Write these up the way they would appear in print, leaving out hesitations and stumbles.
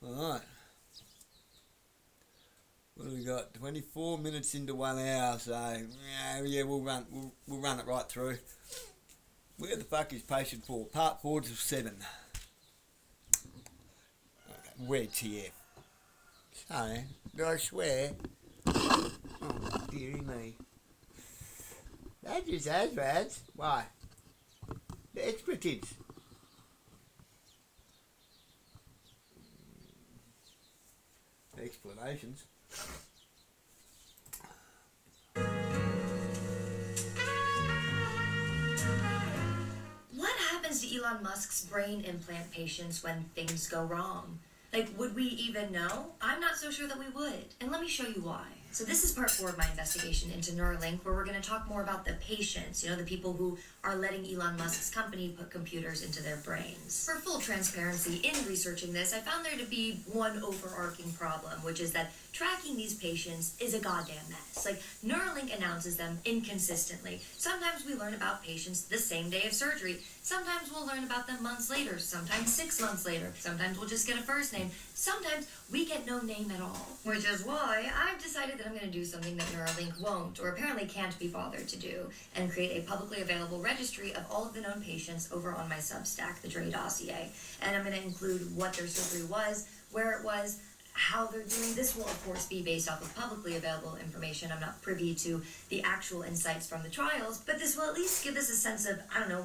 Alright. What do we got? 24 minutes into 1 hour, so yeah, we'll run it right through. Where the fuck is patient 4? Part 4 to 7. Okay, we're TF. Sorry, did I swear? Oh, dearie me. That is Azrads. Why? The expletives. Explanations. What happens to Elon Musk's brain implant patients when things go wrong? Like, would we even know? I'm not so sure that we would. And let me show you why. So this is part 4 of my investigation into Neuralink, where we're going to talk more about the patients, the people who are letting Elon Musk's company put computers into their brains. For full transparency, in researching this, I found there to be one overarching problem, which is that tracking these patients is a goddamn mess. Like, Neuralink announces them inconsistently. Sometimes we learn about patients the same day of surgery. Sometimes we'll learn about them months later, sometimes 6 months later. Sometimes we'll just get a first name. Sometimes we get no name at all. Which is why I've decided that I'm going to do something that Neuralink won't, or apparently can't be bothered to do, and create a publicly available registry of all of the known patients over on my Substack, the Drey Dossier. And I'm going to include what their surgery was, where it was, how they're doing. This will, of course, be based off of publicly available information. I'm not privy to the actual insights from the trials, but this will at least give us a sense of,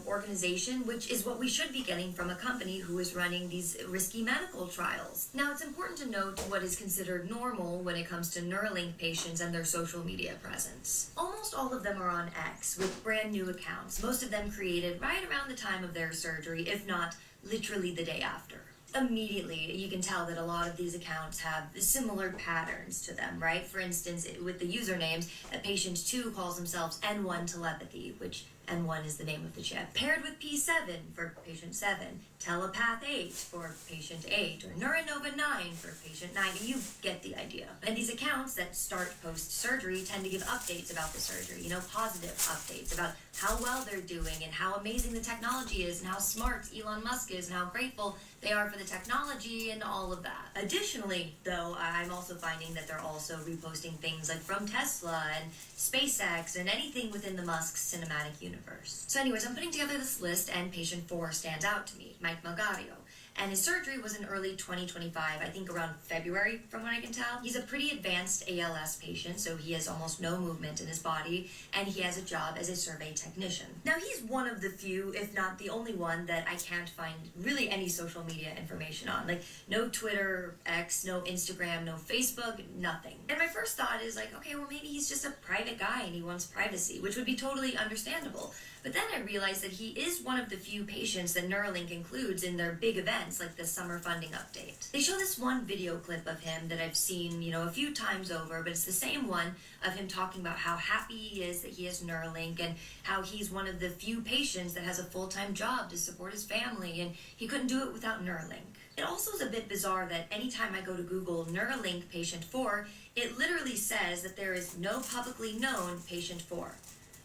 organization, which is what we should be getting from a company who is running these risky medical trials. Now, it's important to note what is considered normal when it comes to Neuralink patients and their social media presence. Almost all of them are on X with brand new accounts, most of them created right around the time of their surgery, if not literally the day after. Immediately, you can tell that a lot of these accounts have similar patterns to them, right? For instance, with the usernames, patient 2 calls themselves N1 telepathy, which N1 is the name of the chip, paired with P7 for patient 7, telepath 8 for patient 8, or neuronova 9 for patient 9. You get the idea. And these accounts that start post-surgery tend to give updates about the surgery, positive updates about how well they're doing and how amazing the technology is and how smart Elon Musk is and how grateful they are for the technology and all of that. Additionally, though, I'm also finding that they're also reposting things like from Tesla and SpaceX and anything within the Musk cinematic universe. So anyways, I'm putting together this list, and patient 4 stands out to me, Mike Malgario. And his surgery was in early 2025, I think around February from what I can tell. He's a pretty advanced ALS patient, so he has almost no movement in his body, and he has a job as a survey technician. Now, he's one of the few, if not the only one, that I can't find really any social media information on. Like, no Twitter, X, no Instagram, no Facebook, nothing. And my first thought is like, okay, well, maybe he's just a private guy and he wants privacy, which would be totally understandable. But then I realized that he is one of the few patients that Neuralink includes in their big events, like the summer funding update. They show this one video clip of him that I've seen, a few times over, but it's the same one of him talking about how happy he is that he has Neuralink and how he's one of the few patients that has a full-time job to support his family, and he couldn't do it without Neuralink. It also is a bit bizarre that anytime I go to Google Neuralink patient 4, it literally says that there is no publicly known patient 4.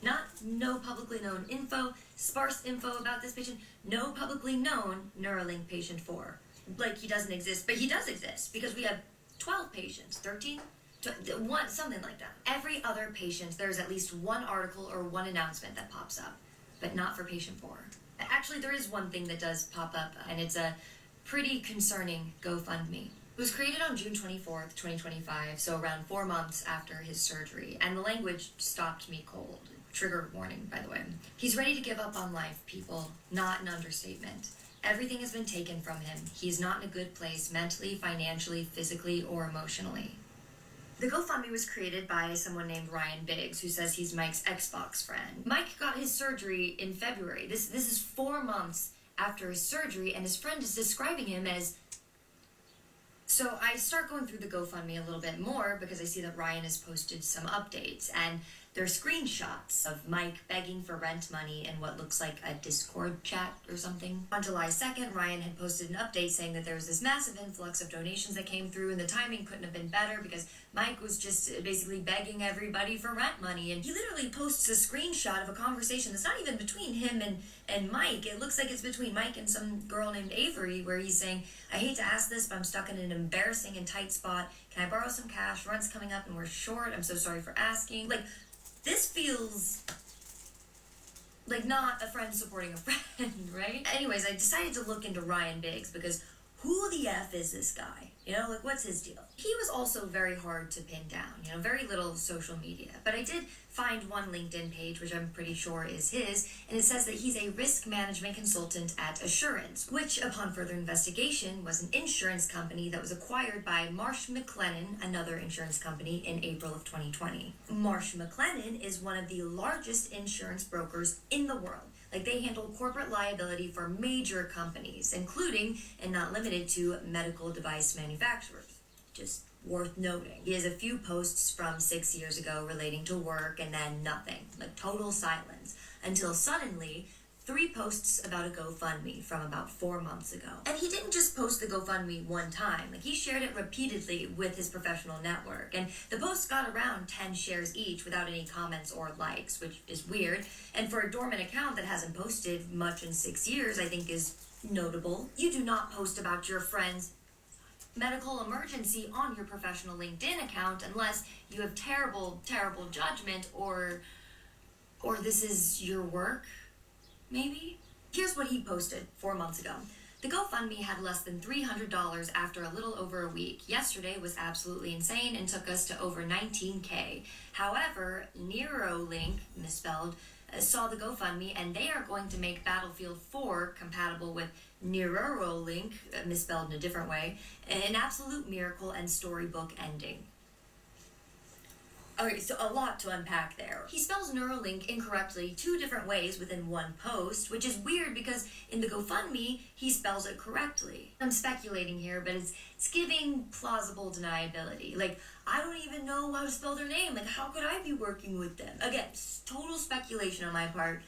Not no publicly known info, sparse info about this patient, no publicly known Neuralink patient 4. Like he doesn't exist, but he does exist because we have 12 patients, 13? One, something like that. Every other patient, there's at least one article or one announcement that pops up, but not for patient 4. Actually, there is one thing that does pop up, and it's a pretty concerning GoFundMe. It was created on June 24th, 2025, so around 4 months after his surgery, and the language stopped me cold. Trigger warning, by the way. He's ready to give up on life, people. Not an understatement. Everything has been taken from him. He's not in a good place mentally, financially, physically, or emotionally. The GoFundMe was created by someone named Ryan Biggs, who says he's Mike's Xbox friend. Mike got his surgery in February. This is 4 months after his surgery, and his friend is describing him as... So I start going through the GoFundMe a little bit more because I see that Ryan has posted some updates, and There are screenshots of Mike begging for rent money in what looks like a Discord chat or something. On July 2nd, Ryan had posted an update saying that there was this massive influx of donations that came through and the timing couldn't have been better because Mike was just basically begging everybody for rent money. And he literally posts a screenshot of a conversation that's not even between him and Mike. It looks like it's between Mike and some girl named Avery, where he's saying, "I hate to ask this, but I'm stuck in an embarrassing and tight spot. Can I borrow some cash? Rent's coming up and we're short. I'm so sorry for asking." Like, this feels like not a friend supporting a friend, right? Anyways, I decided to look into Ryan Biggs because who the F is this guy? You know, like, what's his deal? He was also very hard to pin down, you know, very little social media. But I did find one LinkedIn page, which I'm pretty sure is his, and it says that he's a risk management consultant at Assurance, which, upon further investigation, was an insurance company that was acquired by Marsh McLennan, another insurance company, in April of 2020. Marsh McLennan is one of the largest insurance brokers in the world. Like, they handle corporate liability for major companies, including, and not limited to, medical device manufacturers. Just worth noting. He has a few posts from 6 years ago relating to work, and then nothing. Like, total silence. Until suddenly, 3 posts about a GoFundMe from about 4 months ago. And he didn't just post the GoFundMe one time. Like, he shared it repeatedly with his professional network. And the posts got around 10 shares each without any comments or likes, which is weird. And for a dormant account that hasn't posted much in 6 years, I think is notable. You do not post about your friend's medical emergency on your professional LinkedIn account unless you have terrible judgment or this is your work. Maybe? Here's what he posted 4 months ago. The GoFundMe had less than $300 after a little over a week. Yesterday was absolutely insane and took us to over 19K. However, Neuralink, misspelled, saw the GoFundMe and they are going to make Battlefield 4 compatible with Neuralink, misspelled in a different way, an absolute miracle and storybook ending. Okay, so a lot to unpack there. He spells Neuralink incorrectly 2 different ways within one post, which is weird because in the GoFundMe, he spells it correctly. I'm speculating here, but it's giving plausible deniability. Like, I don't even know how to spell their name. Like, how could I be working with them? Again, total speculation on my part.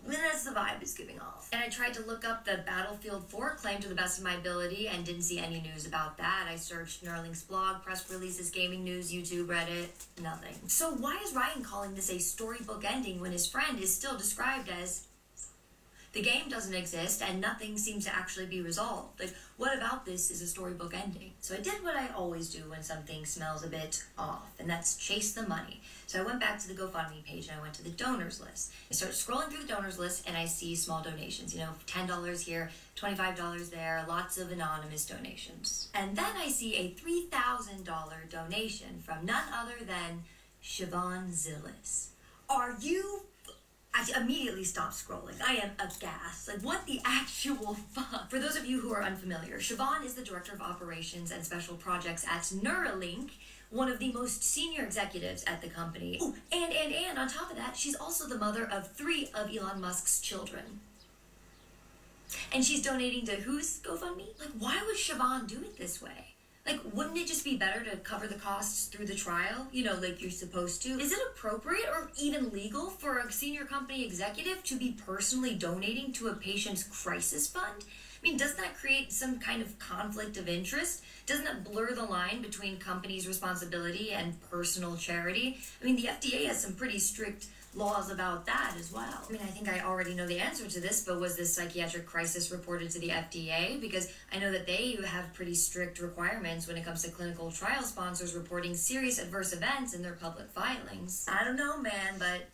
That's the vibe it's giving off. And I tried to look up the Battlefield 4 claim to the best of my ability and didn't see any news about that. I searched Neuralink's blog, press releases, gaming news, YouTube, Reddit, nothing. So why is Ryan calling this a storybook ending when his friend is still described as the game doesn't exist and nothing seems to actually be resolved? Like, what about this is a storybook ending? So I did what I always do when something smells a bit off, and that's chase the money. So I went back to the GoFundMe page and I went to the donors list. I started scrolling through the donors list and I see small donations, you know, $10 here, $25 there, lots of anonymous donations. And then I see a $3,000 donation from none other than Siobhan Zillis. Are you... I immediately stopped scrolling. I am aghast. Like, what the actual fuck? For those of you who are unfamiliar, Siobhan is the Director of Operations and Special Projects at Neuralink, one of the most senior executives at the company. Oh, and on top of that, she's also the mother of 3 of Elon Musk's children. And she's donating to whose GoFundMe? Like, why would Siobhan do it this way? Like, wouldn't it just be better to cover the costs through the trial? You know, like you're supposed to? Is it appropriate or even legal for a senior company executive to be personally donating to a patient's crisis fund? I mean, doesn't that create some kind of conflict of interest? Doesn't that blur the line between company's responsibility and personal charity? I mean, the FDA has some pretty strict laws about that as well. I mean, I think I already know the answer to this, but was this psychiatric crisis reported to the FDA? Because I know that they have pretty strict requirements when it comes to clinical trial sponsors reporting serious adverse events in their public filings. I don't know, man, but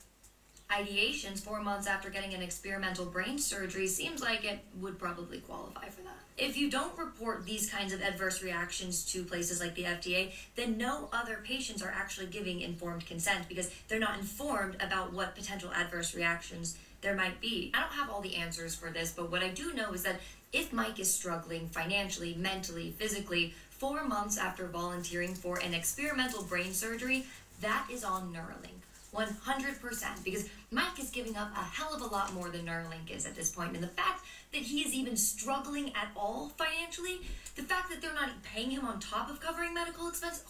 ideations 4 months after getting an experimental brain surgery seems like it would probably qualify for that. If you don't report these kinds of adverse reactions to places like the FDA, then no other patients are actually giving informed consent because they're not informed about what potential adverse reactions there might be. I don't have all the answers for this, but what I do know is that if Mike is struggling financially, mentally, physically, 4 months after volunteering for an experimental brain surgery, that is on Neuralink. 100%, because Mike is giving up a hell of a lot more than Neuralink is at this point, and the fact that he is even struggling at all financially, the fact that they're not paying him on top of covering medical expense,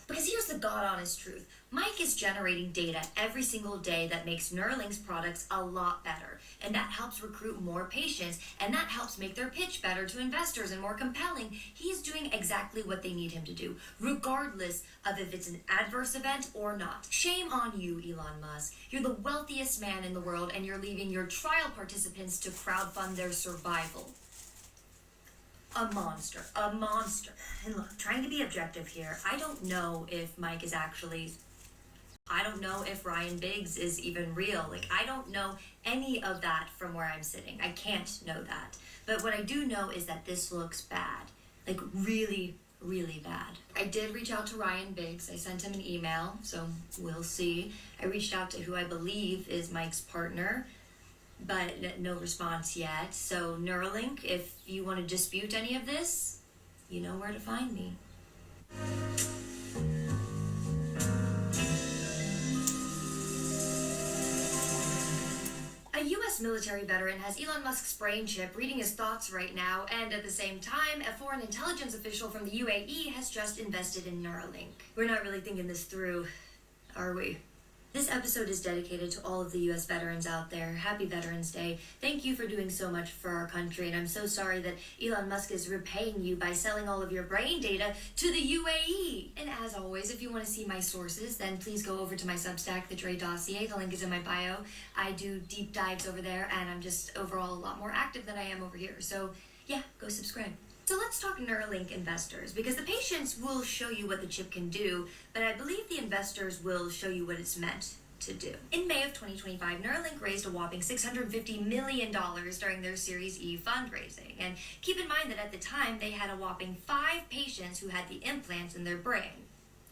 Because here's the God honest truth. Mike is generating data every single day that makes Neuralink's products a lot better. And that helps recruit more patients, and that helps make their pitch better to investors and more compelling. He's doing exactly what they need him to do, regardless of if it's an adverse event or not. Shame on you, Elon Musk. You're the wealthiest man in the world, and you're leaving your trial participants to crowdfund their survival. A monster. A monster. And look, trying to be objective here, I don't know if Mike is actually... I don't know if Ryan Biggs is even real. Like, I don't know any of that from where I'm sitting. I can't know that. But what I do know is that this looks bad. Like, really, really bad. I did reach out to Ryan Biggs. I sent him an email, so we'll see. I reached out to who I believe is Mike's partner, but no response yet. So Neuralink, if you want to dispute any of this, you know where to find me. A U.S. military veteran has Elon Musk's brain chip reading his thoughts right now, and at the same time, a foreign intelligence official from the UAE has just invested in Neuralink. We're not really thinking this through, are we? This episode is dedicated to all of the U.S. veterans out there. Happy Veterans Day. Thank you for doing so much for our country, and I'm so sorry that Elon Musk is repaying you by selling all of your brain data to the UAE. And as always, if you want to see my sources, then please go over to my Substack, the Drey Dossier. The link is in my bio. I do deep dives over there, and I'm just overall a lot more active than I am over here. So yeah, go subscribe. So let's talk Neuralink investors, because the patients will show you what the chip can do, but I believe the investors will show you what it's meant to do. In May of 2025, Neuralink raised a whopping $650 million during their Series E fundraising. And keep in mind that at the time, they had a whopping 5 patients who had the implants in their brain.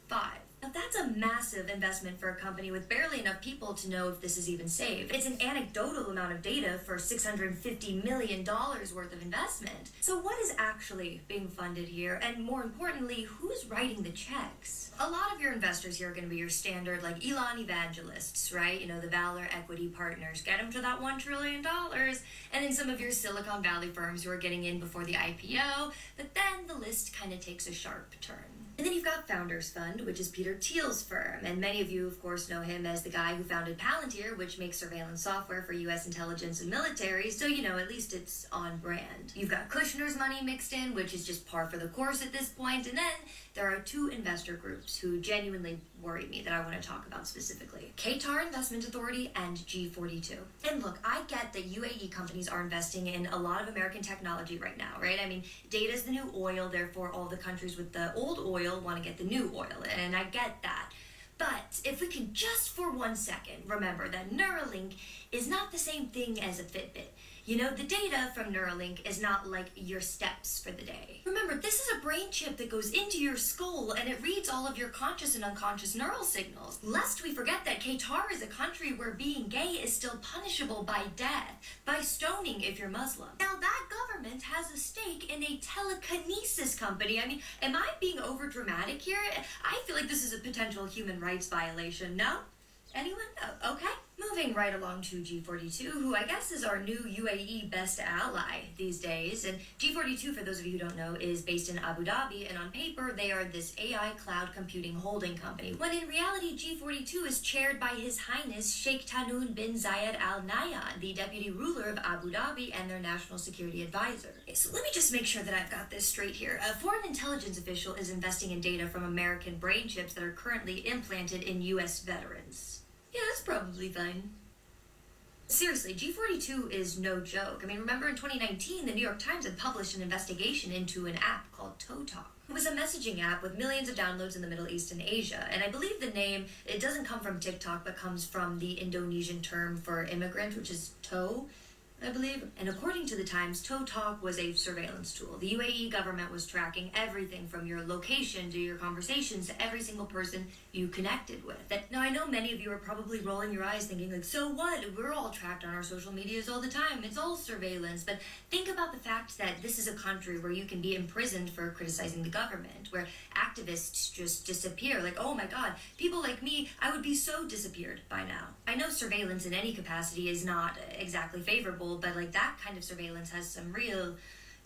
5. Now that's a massive investment for a company with barely enough people to know if this is even safe. It's an anecdotal amount of data for $650 million worth of investment. So what is actually being funded here? And more importantly, who's writing the checks? A lot of your investors here are going to be your standard, like Elon evangelists, right? You know, the Valor Equity Partners, get them to that $1 trillion. And then some of your Silicon Valley firms who are getting in before the IPO. But then the list kind of takes a sharp turn. And then you've got Founders Fund, which is Peter Thiel's firm, and many of you, of course, know him as the guy who founded Palantir, which makes surveillance software for U.S. intelligence and military, so, you know, at least it's on brand. You've got Kushner's money mixed in, which is just par for the course at this point, and then there are 2 investor groups who genuinely worry me that I want to talk about specifically. Qatar Investment Authority and G42. And look, I get that UAE companies are investing in a lot of American technology right now, right? I mean, data's the new oil, therefore all the countries with the old oil want to get the new oil, and I get that. But if we can just for 1 second remember that Neuralink is not the same thing as a Fitbit. You know, the data from Neuralink is not like your steps for the day. Remember, this is a brain chip that goes into your skull and it reads all of your conscious and unconscious neural signals. Lest we forget that Qatar is a country where being gay is still punishable by death, by stoning if you're Muslim. Now that government has a stake in a telekinesis company. I mean, am I being over dramatic here? I feel like this is a potential human rights violation, no? Anyone? Oh, okay. Moving right along to G42, who I guess is our new UAE best ally these days. And G42, for those of you who don't know, is based in Abu Dhabi, and on paper they are this AI cloud computing holding company, when in reality G42 is chaired by His Highness Sheikh Tahnoon bin Zayed Al Nahyan, the deputy ruler of Abu Dhabi and their national security advisor. Okay, so let me just make sure that I've got this straight here. A foreign intelligence official is investing in data from American brain chips that are currently implanted in U.S. veterans. Yeah, that's probably fine. Seriously, G42 is no joke. I mean, remember in 2019, the New York Times had published an investigation into an app called ToeTalk. It was a messaging app with millions of downloads in the Middle East and Asia. And I believe the name, it doesn't come from TikTok, but comes from the Indonesian term for immigrant, which is toe, I believe. And according to the Times, ToeTalk was a surveillance tool. The UAE government was tracking everything from your location to your conversations to every single person you connected with. Now, I know many of you are probably rolling your eyes thinking like, so what? We're all tracked on our social medias all the time. It's all surveillance. But think about the fact that this is a country where you can be imprisoned for criticizing the government, where activists just disappear. Like, oh my God, people like me, I would be so disappeared by now. I know surveillance in any capacity is not exactly favorable, but like that kind of surveillance has some real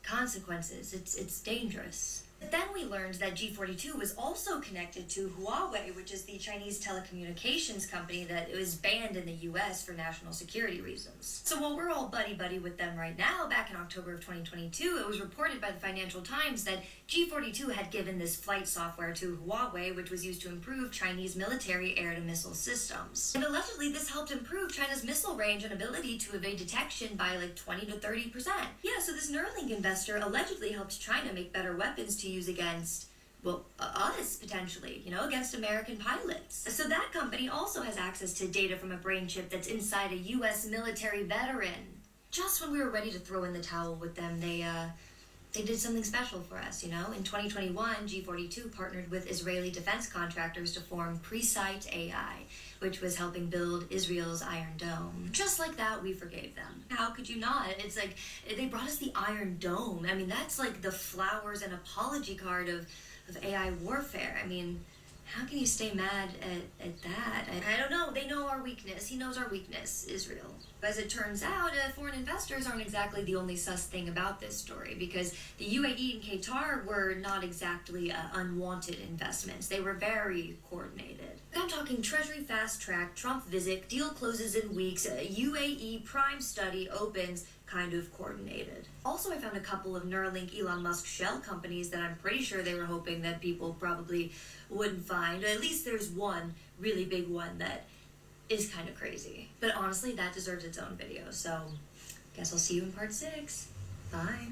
consequences. It's dangerous. But then we learned that G42 was also connected to Huawei, which is the Chinese telecommunications company that was banned in the US for national security reasons. So while we're all buddy-buddy with them right now, back in October of 2022, it was reported by the Financial Times that G42 had given this flight software to Huawei, which was used to improve Chinese military air-to-missile systems. And allegedly, this helped improve China's missile range and ability to evade detection by like 20 to 30%. Yeah, so this Neuralink investor allegedly helped China make better weapons to use against, well, us potentially, against American pilots. So that company also has access to data from a brain chip that's inside a US military veteran. Just when we were ready to throw in the towel with them, they did something special for us, In 2021, G42 partnered with Israeli defense contractors to form Presight AI, which was helping build Israel's Iron Dome. Just like that, we forgave them. How could you not? It's like, they brought us the Iron Dome. I mean, that's like the flowers and apology card of AI warfare. I mean, how can you stay mad at that? I don't know. They know our weakness. He knows our weakness, Israel. As it turns out, foreign investors aren't exactly the only sus thing about this story, because the UAE and Qatar were not exactly unwanted investments. They were very coordinated. I'm talking Treasury fast track, Trump visit, deal closes in weeks, UAE prime study opens, kind of coordinated. Also, I found a couple of Neuralink Elon Musk shell companies that I'm pretty sure they were hoping that people probably wouldn't find. At least there's one really big one that is kind of crazy. But honestly, that deserves its own video. So, guess I'll see you in part 6. Bye.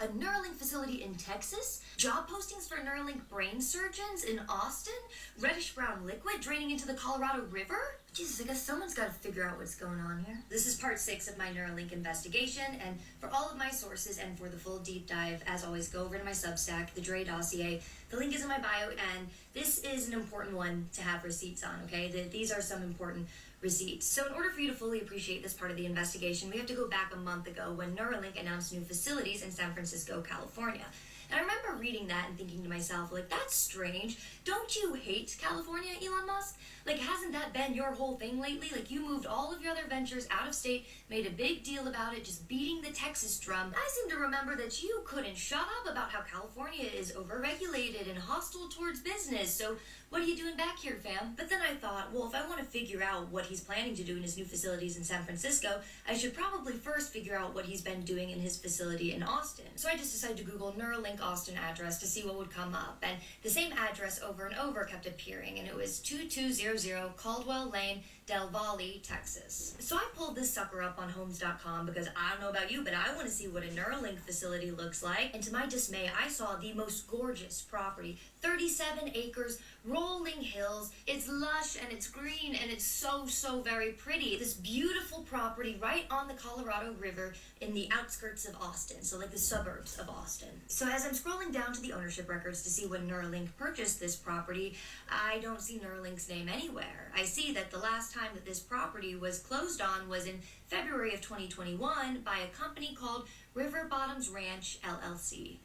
A Neuralink facility in Texas, job postings for Neuralink brain surgeons in Austin, reddish-brown liquid draining into the Colorado River. Jesus, I guess someone's got to figure out what's going on here. This is part 6 of my Neuralink investigation, and for all of my sources and for the full deep dive, as always, go over to my Substack, the Drey Dossier. The link is in my bio, and this is an important one to have receipts on, okay? These are some important receipts. So in order for you to fully appreciate this part of the investigation, we have to go back a month ago when Neuralink announced new facilities in San Francisco, California. And I remember reading that and thinking to myself, like, that's strange. Don't you hate California, Elon Musk? Like, hasn't that been your whole thing lately? Like, you moved all of your other ventures out of state, made a big deal about it, just beating the Texas drum. I seem to remember that you couldn't shut up about how California is overregulated and hostile towards business. So what are you doing back here, fam? But then I thought, well, if I want to figure out what he's planning to do in his new facilities in San Francisco, I should probably first figure out what he's been doing in his facility in Austin. So I just decided to Google Neuralink Austin address to see what would come up. And the same address over and over kept appearing, and it was 2200 Caldwell Lane, Del Valle, Texas. So I pulled this sucker up on homes.com because I don't know about you, but I want to see what a Neuralink facility looks like. And to my dismay, I saw the most gorgeous property, 37 acres, rolling hills. It's lush and it's green and it's so very pretty. This beautiful property right on the Colorado River in the outskirts of Austin, so like the suburbs of Austin. So as I'm scrolling down to the ownership records to see when Neuralink purchased this property, I don't see Neuralink's name anywhere. I see that the last time that this property was closed on was in February of 2021 by a company called River Bottoms Ranch, LLC.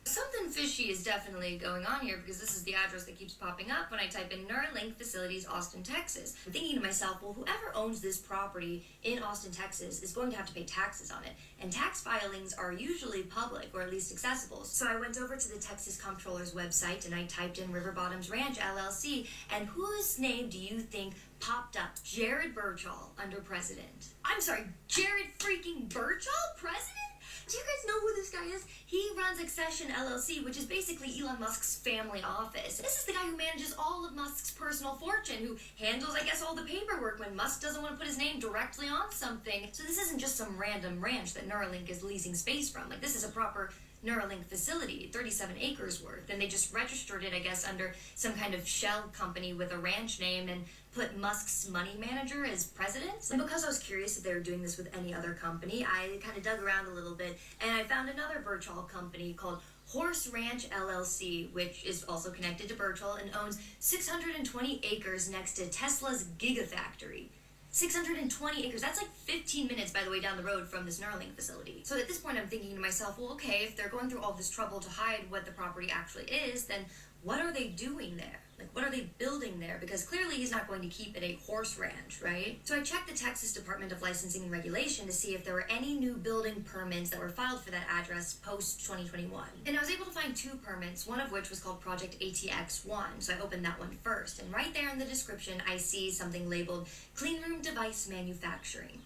Something fishy is definitely going on here because this is the address that keeps popping up when I type in Neuralink Facilities, Austin, Texas. I'm thinking to myself, well, whoever owns this property in Austin, Texas is going to have to pay taxes on it. And tax filings are usually public, or at least accessible. So I went over to the Texas Comptroller's website and I typed in River Bottoms Ranch, LLC, and whose name do you think popped up? Jared Birchall under president. I'm sorry, Jared freaking Birchall? President? Do you guys know who this guy is? He runs Accession LLC, which is basically Elon Musk's family office. This is the guy who manages all of Musk's personal fortune, who handles, I guess, all the paperwork when Musk doesn't want to put his name directly on something. So this isn't just some random ranch that Neuralink is leasing space from. Like, this is a proper Neuralink facility, 37 acres worth, and they just registered it, I guess, under some kind of shell company with a ranch name and put Musk's money manager as president. And because I was curious if they were doing this with any other company, I kind of dug around a little bit, and I found another Birchall company called Horse Ranch LLC, which is also connected to Birchall and owns 620 acres next to Tesla's Gigafactory. 620 acres. That's like 15 minutes, by the way, down the road from this Neuralink facility. So at this point, I'm thinking to myself, well, okay, if they're going through all this trouble to hide what the property actually is, then what are they doing there? Like, what are they building there? Because clearly he's not going to keep it a horse ranch, right? So I checked the Texas Department of Licensing and Regulation to see if there were any new building permits that were filed for that address post-2021. And I was able to find 2 permits, one of which was called Project ATX-1. So I opened that one first. And right there in the description, I see something labeled Clean Room Device Manufacturing.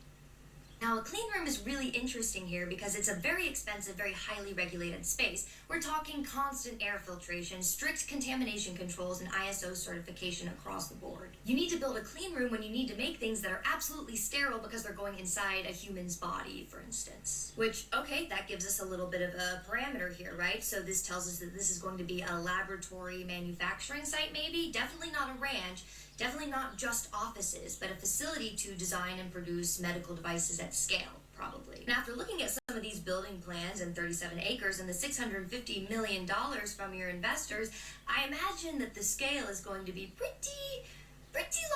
Now, a clean room is really interesting here because it's a very expensive, very highly regulated space. We're talking constant air filtration, strict contamination controls, and ISO certification across the board. You need to build a clean room when you need to make things that are absolutely sterile because they're going inside a human's body, for instance. Which, okay, that gives us a little bit of a parameter here, right? So this tells us that this is going to be a laboratory manufacturing site, maybe? Definitely not a ranch. Definitely not just offices, but a facility to design and produce medical devices at scale, probably. And after looking at some of these building plans and 37 acres and the $650 million from your investors, I imagine that the scale is going to be pretty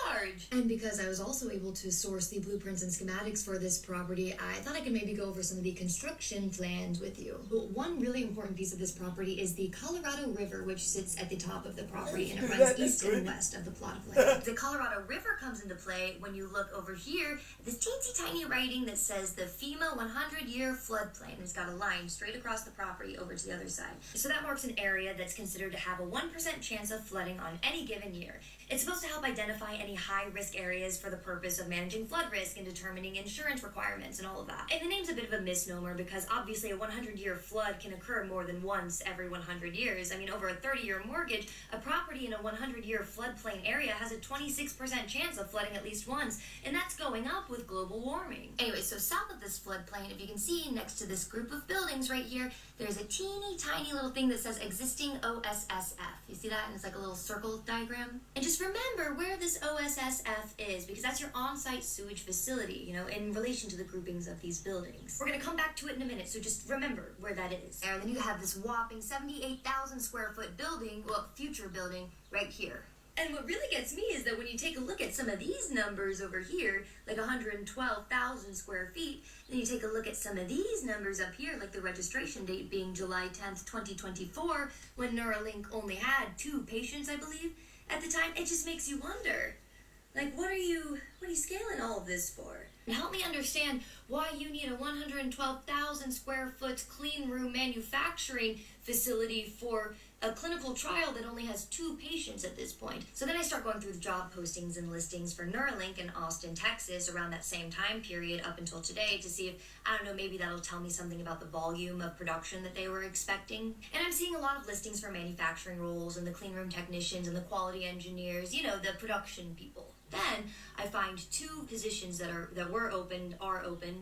large. And because I was also able to source the blueprints and schematics for this property, I thought I could maybe go over some of the construction plans with you. But one really important piece of this property is the Colorado River, which sits at the top of the property, and it runs east and west of the plot of land. The Colorado River comes into play when you look over here at this teensy tiny writing that says the FEMA 100-year floodplain. It's got a line straight across the property over to the other side. So that marks an area that's considered to have a 1% chance of flooding on any given year. It's supposed to help identify any high-risk areas for the purpose of managing flood risk and determining insurance requirements and all of that. And the name's a bit of a misnomer because obviously a 100-year flood can occur more than once every 100 years. I mean, over a 30-year mortgage, a property in a 100-year floodplain area has a 26% chance of flooding at least once, and that's going up with global warming. Anyway, so south of this floodplain, if you can see next to this group of buildings right here, there's a teeny tiny little thing that says existing OSSF. You see that? And it's like a little circle diagram. And just remember where this OSSF is, because that's your on-site sewage facility, you know, in relation to the groupings of these buildings. We're going to come back to it in a minute, so just remember where that is. And then you have this whopping 78,000 square foot building, well, future building, right here. And what really gets me is that when you take a look at some of these numbers over here, like 112,000 square feet, then you take a look at some of these numbers up here, like the registration date being July 10th, 2024, when Neuralink only had 2 patients, I believe, at the time, it just makes you wonder, like, what are you scaling all of this for? And help me understand why you need a 112,000 square foot clean room manufacturing facility for a clinical trial that only has 2 patients at this point. So then I start going through the job postings and listings for Neuralink in Austin, Texas around that same time period up until today to see if, I don't know, maybe that'll tell me something about the volume of production that they were expecting. And I'm seeing a lot of listings for manufacturing roles and the clean room technicians and the quality engineers, you know, the production people. Then I find 2 positions that were open,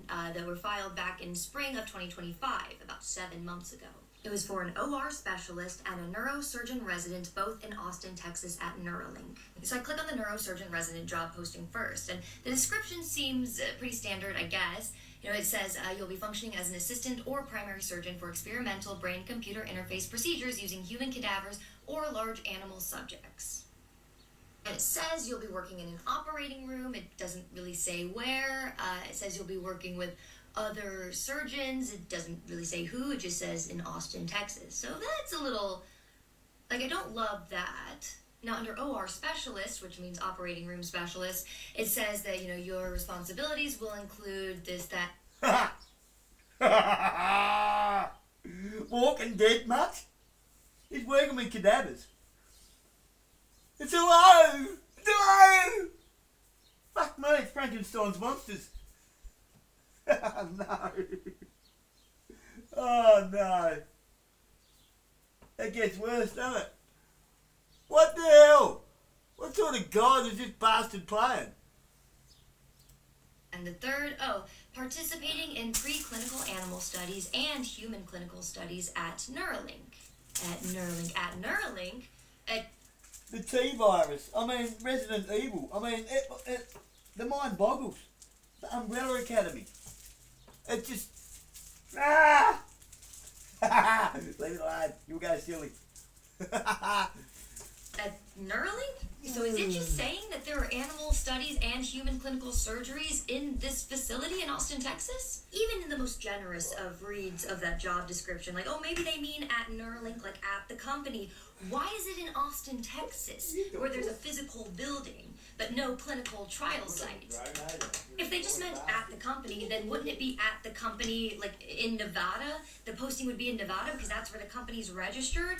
that were filed back in spring of 2025, about 7 months ago. It was for an OR specialist and a neurosurgeon resident, both in Austin, Texas at Neuralink. So I click on the neurosurgeon resident job posting first, and the description seems pretty standard, I guess. You know, it says you'll be functioning as an assistant or primary surgeon for experimental brain-computer interface procedures using human cadavers or large animal subjects. And it says you'll be working in an operating room. It doesn't really say where. It says you'll be working with other surgeons. It doesn't really say who. It just says in Austin, Texas. So that's a little, like, I don't love that. Now, under OR specialist, which means operating room specialist, it says that, you know, your responsibilities will include this, that. Walking Dead much? He's working with cadavers. It's alive! It's alive! Fuck me, it's Frankenstein's monsters. Oh no. Oh no. That gets worse, doesn't it? What the hell? What sort of god is this bastard playing? And the third, participating in preclinical animal studies and human clinical studies at Neuralink. At Neuralink, the T-virus. I mean, Resident Evil. I mean, the mind boggles. The Umbrella Academy. It just... Ah! Leave it alone. You'll go silly. at Neuralink? So is it just saying that there are animal studies and human clinical surgeries in this facility in Austin, Texas? Even in the most generous of reads of that job description, like, oh, maybe they mean at Neuralink, like at the company. Why is it in Austin, Texas, where there's a physical building, but no clinical trial site? If they just meant at the company, then wouldn't it be at the company, like in Nevada? The posting would be in Nevada because that's where the company's registered?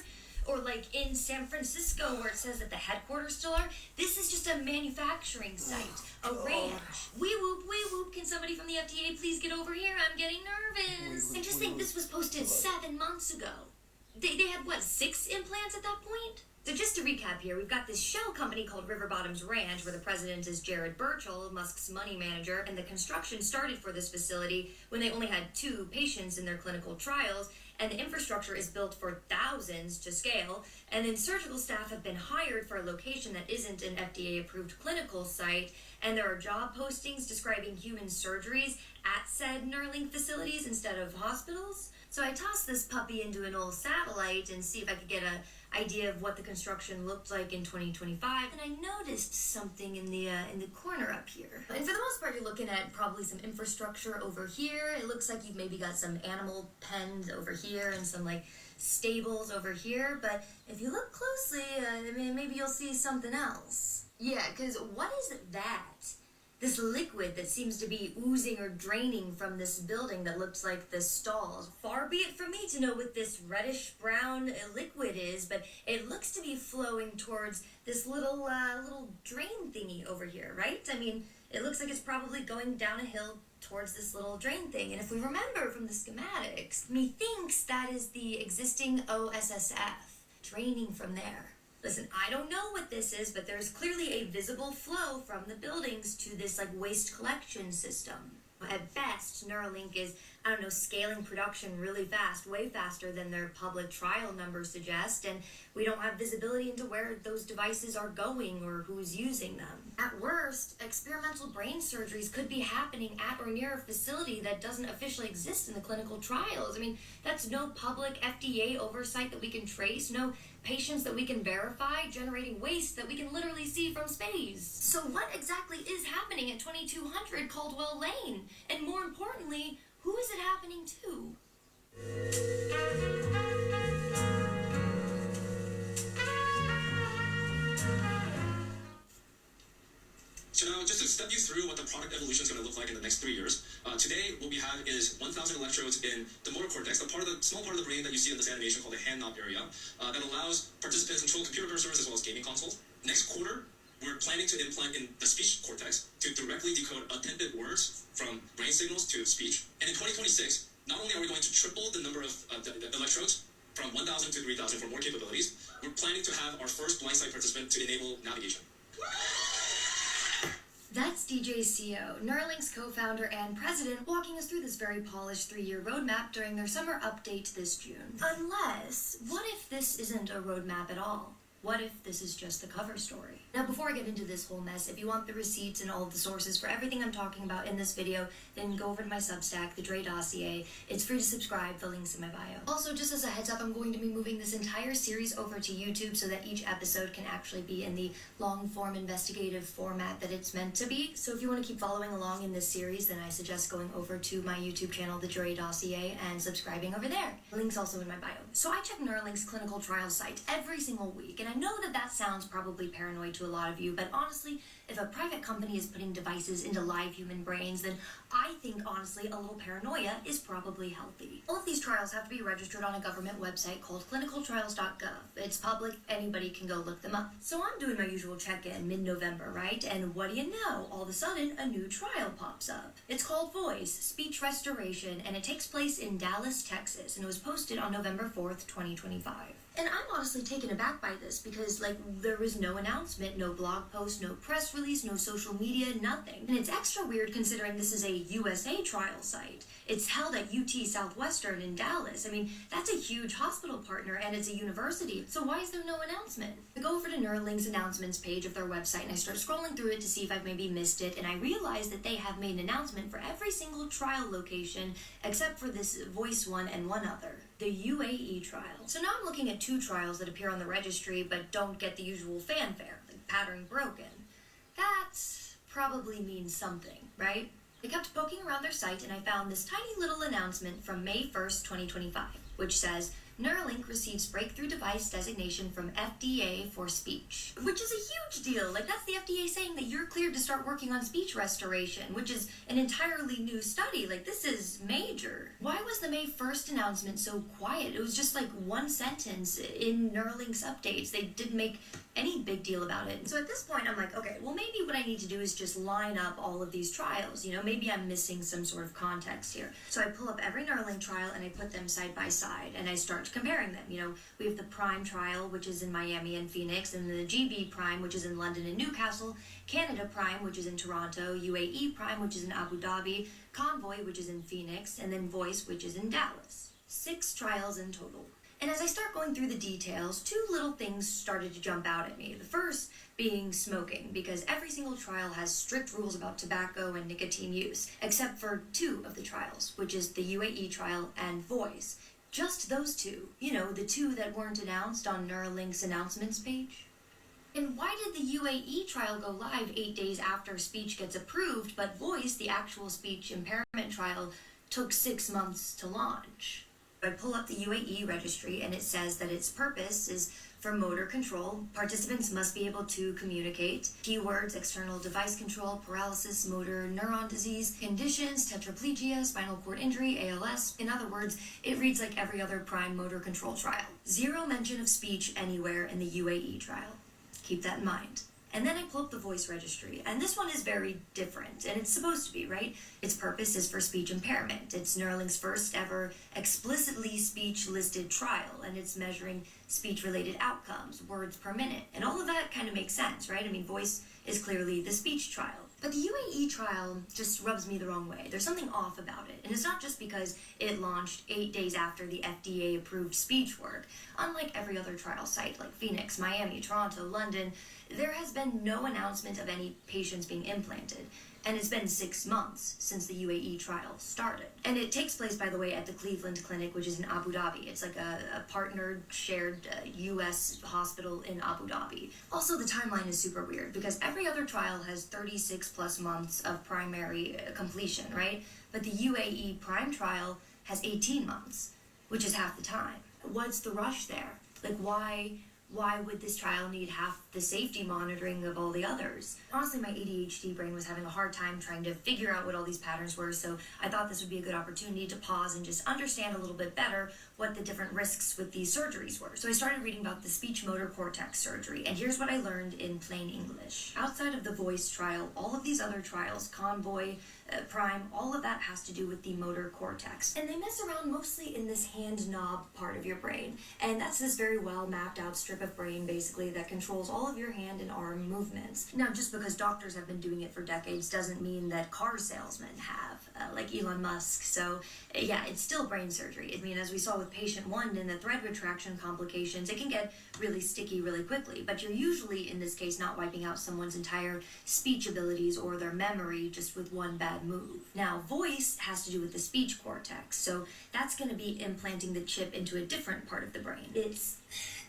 Or like in San Francisco where it says that the headquarters still are. This is just a manufacturing site, a ranch. Wee whoop, can somebody from the FDA please get over here? I'm getting nervous. And just think, this was posted 7 months ago. They had, what, 6 implants at that point? So just to recap here, we've got this shell company called River Bottoms Ranch, where the president is Jared Burchell, Musk's money manager, and the construction started for this facility when they only had 2 patients in their clinical trials, and the infrastructure is built for thousands to scale, and then surgical staff have been hired for a location that isn't an FDA-approved clinical site, and there are job postings describing human surgeries at said Neuralink facilities instead of hospitals. So I tossed this puppy into an old satellite and see if I could get an idea of what the construction looked like in 2025, and I noticed something in the corner up here. And for the most part, you're looking at probably some infrastructure over here. It looks like you've maybe got some animal pens over here and some like stables over here, but if you look closely, maybe you'll see something else. Yeah, because what is that? This liquid that seems to be oozing or draining from this building that looks like the stalls. Far be it from me to know what this reddish-brown liquid is, but it looks to be flowing towards this little drain thingy over here, right? I mean, it looks like it's probably going down a hill towards this little drain thing. And if we remember from the schematics, methinks that is the existing OSSF, draining from there. Listen, I don't know what this is, but there's clearly a visible flow from the buildings to this like waste collection system. At best, Neuralink is, I don't know, scaling production really fast, way faster than their public trial numbers suggest, and we don't have visibility into where those devices are going or who's using them. At worst, experimental brain surgeries could be happening at or near a facility that doesn't officially exist in the clinical trials. I mean, that's no public FDA oversight that we can trace, no patients that we can verify, generating waste that we can literally see from space. So what exactly is happening at 2200 Caldwell Lane? And more importantly, who is it happening to? So now, just to step you through what the product evolution is going to look like in the next 3 years, today what we have is 1,000 electrodes in the motor cortex, the small part of the brain that you see in this animation called the hand knob area, that allows participants to control computer cursors as well as gaming consoles. Next quarter, we're planning to implant in the speech cortex to directly decode attended words from brain signals to speech. And in 2026, not only are we going to triple the number of the electrodes from 1,000 to 3,000 for more capabilities, we're planning to have our first blind sight participant to enable navigation. That's DJ CO, Neuralink's co-founder and president, walking us through this very polished 3-year roadmap during their summer update this June. Unless, what if this isn't a roadmap at all? What if this is just the cover story? Now, before I get into this whole mess, if you want the receipts and all of the sources for everything I'm talking about in this video, then go over to my Substack, the Drey Dossier. It's free to subscribe, the link's in my bio. Also, just as a heads up, I'm going to be moving this entire series over to YouTube so that each episode can actually be in the long-form investigative format that it's meant to be. So if you want to keep following along in this series, then I suggest going over to my YouTube channel, the Drey Dossier, and subscribing over there. The link's also in my bio. So I check Neuralink's clinical trial site every single week, and I know that sounds probably paranoid to a lot of you, but honestly, if a private company is putting devices into live human brains, then I think, honestly, a little paranoia is probably healthy. All of these trials have to be registered on a government website called clinicaltrials.gov. It's public, anybody can go look them up. So I'm doing my usual check-in mid-November, right? And what do you know? All of a sudden, a new trial pops up. It's called Voice, Speech Restoration, and it takes place in Dallas, Texas, and it was posted on November 4th, 2025. And I'm honestly taken aback by this because, there was no announcement, no blog post, no press release, no social media, nothing. And it's extra weird considering this is a USA trial site. It's held at UT Southwestern in Dallas. I mean, that's a huge hospital partner and it's a university. So why is there no announcement? I go over to Neuralink's announcements page of their website and I start scrolling through it to see if I've maybe missed it. And I realize that they have made an announcement for every single trial location except for this Voice one and one other. The UAE trial. So now I'm looking at 2 trials that appear on the registry but don't get the usual fanfare. pattern broken. That probably means something, right? I kept poking around their site and I found this tiny little announcement from May 1st, 2025, which says, Neuralink receives breakthrough device designation from FDA for speech, which is a huge deal. Like, that's the FDA saying that you're cleared to start working on speech restoration, which is an entirely new study. Like, this is major. Why was the May 1st announcement so quiet? It was just like one sentence in Neuralink's updates. They didn't make any big deal about it. So at this point, I'm like, okay, well, maybe what I need to do is just line up all of these trials. You know, maybe I'm missing some sort of context here. So I pull up every Neuralink trial and I put them side by side and I start comparing them. You know, we have the Prime trial, which is in Miami and Phoenix, and the GB Prime, which is in London and Newcastle, Canada Prime, which is in Toronto, UAE Prime, which is in Abu Dhabi, Convoy, which is in Phoenix, and then Voice, which is in Dallas. 6 trials in total. And as I start going through the details, 2 little things started to jump out at me. The first being smoking, because every single trial has strict rules about tobacco and nicotine use, except for 2 of the trials, which is the UAE trial and Voice. Just those 2, you know, the 2 that weren't announced on Neuralink's announcements page. And why did the UAE trial go live 8 days after speech gets approved, but Voice, the actual speech impairment trial, took 6 months to launch? I pull up the UAE registry and it says that its purpose is for motor control. Participants must be able to communicate. Keywords: external device control, paralysis, motor neuron disease, conditions, tetraplegia, spinal cord injury, ALS. In other words, it reads like every other prime motor control trial. 0 mention of speech anywhere in the UAE trial. Keep that in mind. And then I pull up the Voice registry, and this one is very different, and it's supposed to be, right? Its purpose is for speech impairment. It's Neuralink's first ever explicitly speech-listed trial, and it's measuring speech-related outcomes, words per minute, and all of that kind of makes sense, right? I mean, Voice is clearly the speech trial. But the UAE trial just rubs me the wrong way. There's something off about it, and it's not just because it launched 8 days after the FDA-approved speech work. Unlike every other trial site like Phoenix, Miami, Toronto, London, there has been no announcement of any patients being implanted, and it's been 6 months since the UAE trial started. And it takes place, by the way, at the Cleveland Clinic, which is in Abu Dhabi. It's like a partnered, shared U.S. hospital in Abu Dhabi. Also, the timeline is super weird, because every other trial has 36 plus months of primary completion, right? But the UAE Prime trial has 18 months, which is half the time. What's the rush there? Like, why would this trial need half the safety monitoring of all the others? Honestly, my ADHD brain was having a hard time trying to figure out what all these patterns were, so I thought this would be a good opportunity to pause and just understand a little bit better what the different risks with these surgeries were. So I started reading about the speech motor cortex surgery, and here's what I learned in plain English. Outside of the Voice trial, all of these other trials, Convoy, Prime, all of that has to do with the motor cortex. And they mess around mostly in this hand knob part of your brain. And that's this very well mapped out strip of brain, basically, that controls all of your hand and arm movements. Now, just because doctors have been doing it for decades doesn't mean that car salesmen have, like Elon Musk. So, yeah, it's still brain surgery. I mean, as we saw with patient 1 in the thread retraction complications, it can get really sticky really quickly. But you're usually, in this case, not wiping out someone's entire speech abilities or their memory just with one bad move. Now, Voice has to do with the speech cortex, so that's going to be implanting the chip into a different part of the brain. It's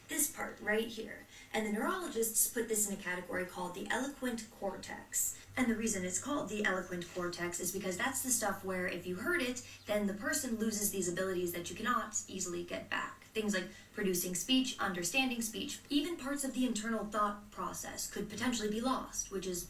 this part right here. And the neurologists put this in a category called the eloquent cortex. And the reason it's called the eloquent cortex is because that's the stuff where if you hurt it, then the person loses these abilities that you cannot easily get back. Things like producing speech, understanding speech, even parts of the internal thought process could potentially be lost, which is...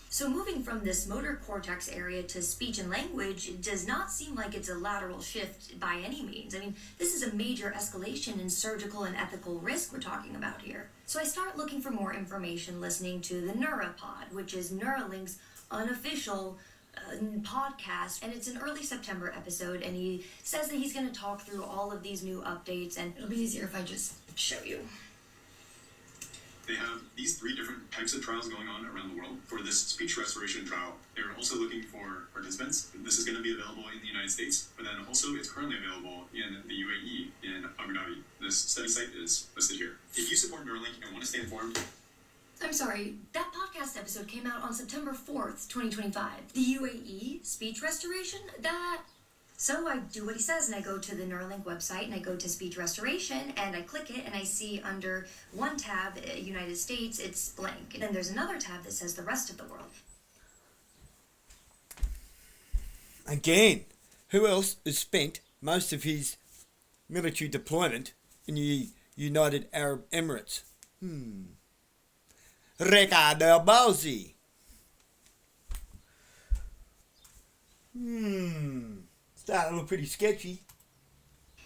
So moving from this motor cortex area to speech and language does not seem like it's a lateral shift by any means. I mean, this is a major escalation in surgical and ethical risk we're talking about here. So I start looking for more information listening to the Neuropod, which is Neuralink's unofficial podcast, and it's an early September episode, and he says that he's going to talk through all of these new updates, and it'll be easier if I just show you. They have these 3 different types of trials going on around the world. For this speech restoration trial, they're also looking for participants. This is going to be available in the United States, but then also it's currently available in the UAE, in Abu Dhabi. This study site is listed here. If you support Neuralink and want to stay informed... I'm sorry, that podcast episode came out on September 4th, 2025. The UAE speech restoration? So I do what he says, and I go to the Neuralink website, and I go to speech restoration, and I click it, and I see under one tab, United States, it's blank. And then there's another tab that says the rest of the world. Again, who else has spent most of his military deployment in the United Arab Emirates? Drey Dossier. Starting to look pretty sketchy.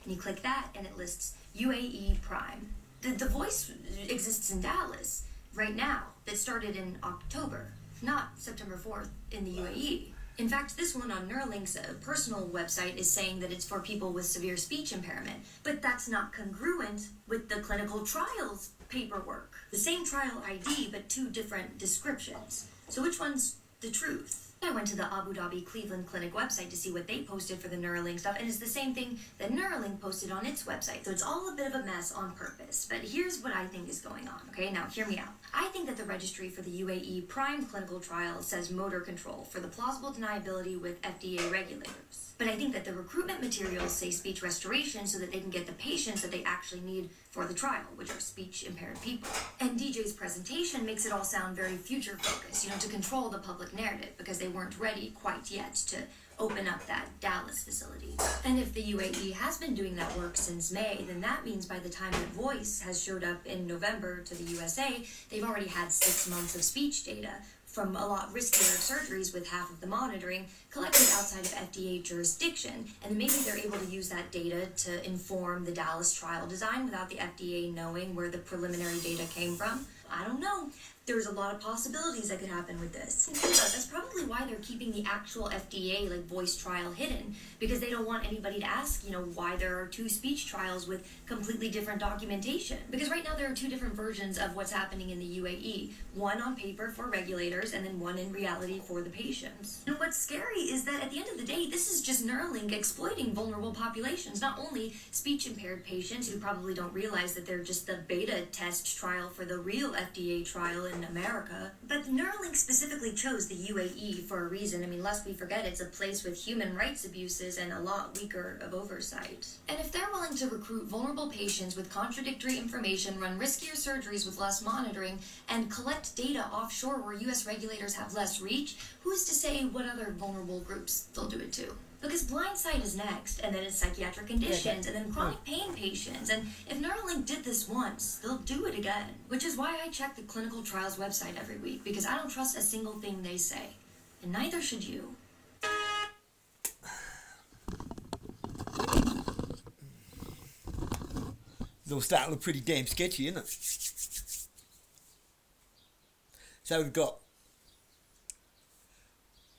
And you click that, and it lists UAE Prime. The voice exists in Dallas right now. That started in October, not September 4th in the UAE. In fact, this one on Neuralink's personal website is saying that it's for people with severe speech impairment, but that's not congruent with the clinical trials paperwork. The same trial ID, but two different descriptions. So which one's the truth? I went to the Abu Dhabi Cleveland Clinic website to see what they posted for the Neuralink stuff, and it's the same thing that Neuralink posted on its website. So it's all a bit of a mess on purpose. But here's what I think is going on, okay? Now, hear me out. I think that the registry for the UAE Prime clinical trial says motor control for the plausible deniability with FDA regulators. But I think that the recruitment materials say speech restoration so that they can get the patients that they actually need for the trial, which are speech-impaired people. And DJ's presentation makes it all sound very future-focused, to control the public narrative, because they weren't ready quite yet to open up that Dallas facility. And if the UAE has been doing that work since May, then that means by the time that Voice has showed up in November to the USA, they've already had 6 months of speech data from a lot riskier surgeries with half of the monitoring collected outside of FDA jurisdiction. And maybe they're able to use that data to inform the Dallas trial design without the FDA knowing where the preliminary data came from. I don't know. There's a lot of possibilities that could happen with this. And that's probably why they're keeping the actual FDA voice trial hidden, because they don't want anybody to ask, why there are 2 speech trials with completely different documentation. Because right now there are 2 different versions of what's happening in the UAE. One on paper for regulators, and then one in reality for the patients. And what's scary is that at the end of the day, this is just Neuralink exploiting vulnerable populations, not only speech-impaired patients who probably don't realize that they're just the beta test trial for the real FDA trial in America. But Neuralink specifically chose the UAE for a reason. Lest we forget, it's a place with human rights abuses and a lot weaker of oversight. And if they're willing to recruit vulnerable patients with contradictory information, run riskier surgeries with less monitoring, and collect data offshore where US regulators have less reach, who's to say what other vulnerable groups they'll do it to? Because blind sight is next, and then it's psychiatric conditions, and then chronic pain patients. And if Neuralink did this once, they'll do it again. Which is why I check the clinical trials website every week, because I don't trust a single thing they say. And neither should you. It's all starting to look pretty damn sketchy, isn't it? So we've got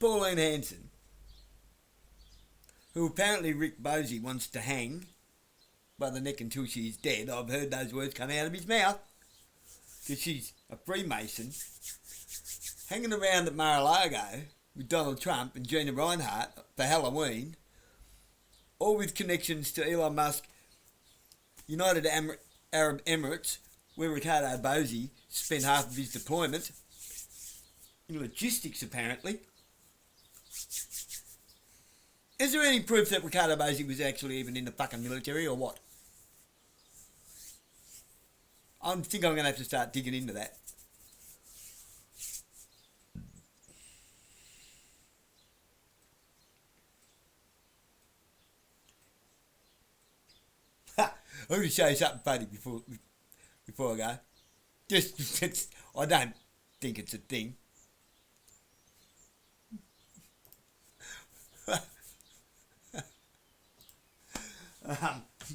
Pauline Hanson, who apparently Rick Bosie wants to hang by the neck until she's dead. I've heard those words come out of his mouth, because she's a Freemason, hanging around at Mar-a-Lago with Donald Trump and Gina Reinhart for Halloween, all with connections to Elon Musk, United Arab Emirates, where Ricardo Bosie spent half of his deployment, in logistics apparently. Is there any proof that Ricardo Bosie was actually even in the fucking military or what? I think I'm going to have to start digging into that. I'm going to show you something funny before I go. I don't think it's a thing.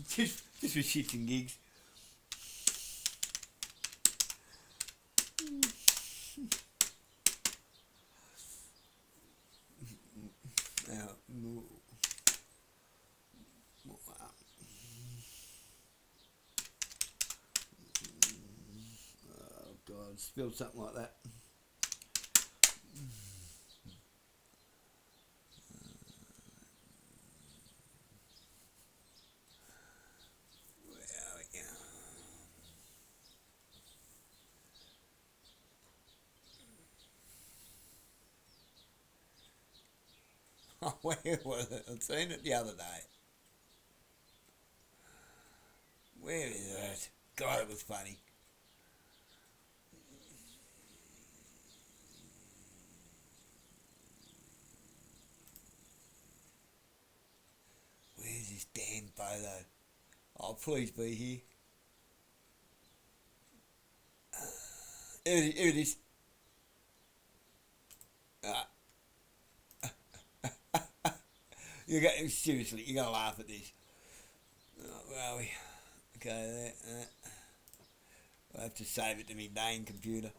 Just for shits and gigs. Oh God, spilled something like that. Where was it? I've seen it the other day. Where is it? God, it was funny. Where's this damn photo? Oh, please be here. Here it is. Seriously, you're gonna laugh at this. Oh, where are we? Okay, there. I'll have to save it to my dang computer.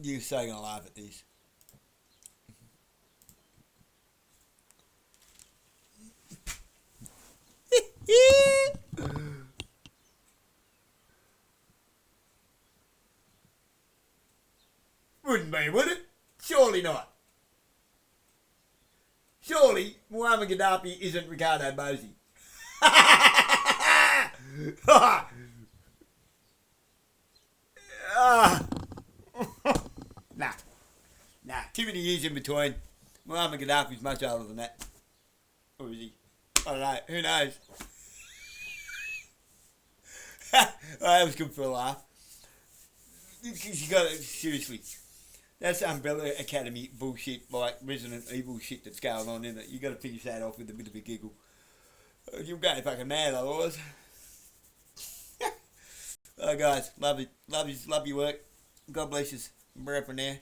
You're so gonna laugh at this. Wouldn't be, would it? Surely not. Surely Muammar Gaddafi isn't Ricardo Bosi. Nah. Too many years in between. Muammar Gaddafi's much older than that. Or is he? I don't know. Who knows? That was good for a laugh. You got to, seriously. That's Umbrella Academy bullshit, like Resident Evil shit that's going on, isn't it? You got to finish that off with a bit of a giggle. You're going fucking mad otherwise. Oh, guys, love your work. God bless you. Bye for now.